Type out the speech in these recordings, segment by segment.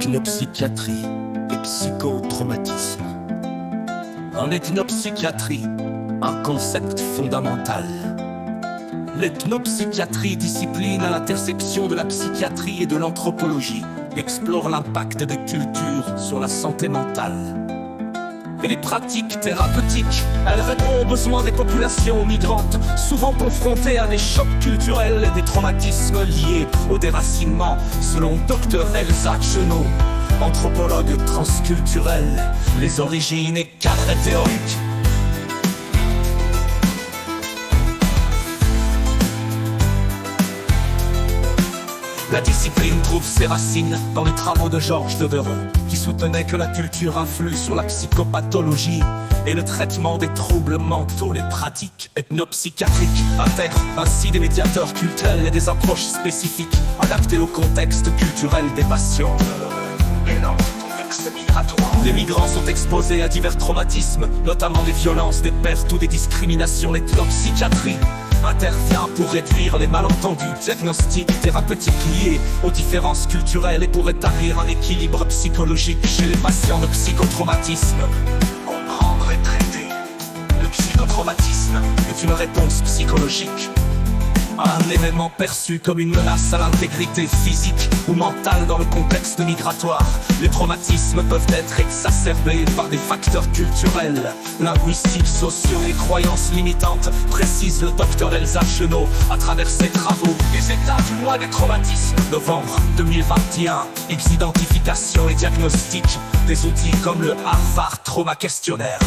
Ethnopsychiatrie et psychotraumatisme. En ethnopsychiatrie, un concept fondamental. L'ethnopsychiatrie, discipline à l'intersection de la psychiatrie et de l'anthropologie, explore l'impact des cultures sur la santé mentale. Et les pratiques thérapeutiques, elles répondent aux besoins des populations migrantes, souvent confrontées à des chocs culturels et des traumatismes liés au déracinement, selon Dr Elsa Chenot, anthropologue transculturelle, les origines et cadres théoriques. La discipline trouve ses racines dans les travaux de Georges Devereaux, qui soutenait que la culture influe sur la psychopathologie et le traitement des troubles mentaux. Les pratiques ethnopsychiatriques intègrent ainsi des médiateurs culturels et des approches spécifiques adaptées au contexte culturel des patients. Les migrants sont exposés à divers traumatismes, notamment des violences, des pertes ou des discriminations. L'ethnopsychiatrie intervient pour réduire les malentendus diagnostiques thérapeutiques liés aux différences culturelles et pour établir un équilibre psychologique chez les patients de psychotraumatisme. Comprendre et traiter le psychotraumatisme est une réponse psychologique à un événement perçu comme une menace à l'intégrité physique ou mentale dans le contexte migratoire. Les traumatismes peuvent être exacerbés par des facteurs culturels, linguistiques, sociaux et croyances limitantes, précise le Dr Elsa Chenot à travers ses travaux. Les états du mois des traumatismes, novembre 2021, identification et diagnostic, des outils comme le Harvard Trauma Questionnaire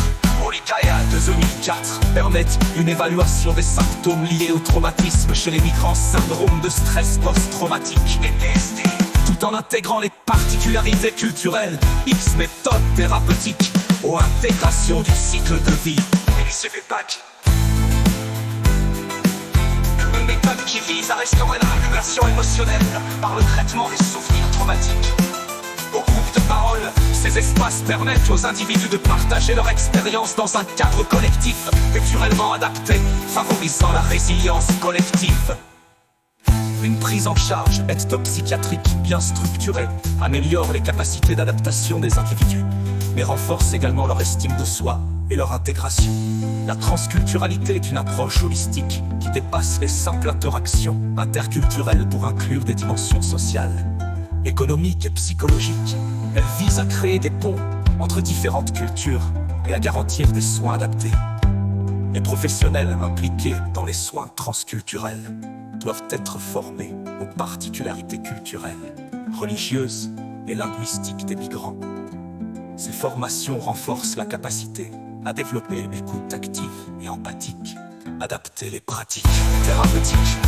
Olikaya de 2004 permettent une évaluation des symptômes liés au traumatisme chez les migrants, syndrome de stress post-traumatique (PTSD), tout en intégrant les particularités culturelles, X méthodes thérapeutiques ou intégration du cycle de vie. LCVPAC, une méthode qui vise à restaurer la régulation émotionnelle par le traitement des souvenirs traumatiques. Au groupe de parole, ces espaces permettent aux individus de partager leur expérience dans un cadre collectif, culturellement adapté, favorisant la résilience collective. Une prise en charge ethnopsychiatrique bien structurée améliore les capacités d'adaptation des individus, mais renforce également leur estime de soi et leur intégration. La transculturalité est une approche holistique qui dépasse les simples interactions interculturelles pour inclure des dimensions sociales, économiques et psychologiques. Elle vise à créer des ponts entre différentes cultures et à garantir des soins adaptés. Les professionnels impliqués dans les soins transculturels doivent être formés aux particularités culturelles, religieuses et linguistiques des migrants. Ces formations renforcent la capacité à développer une écoute active et empathique, adapter les pratiques thérapeutiques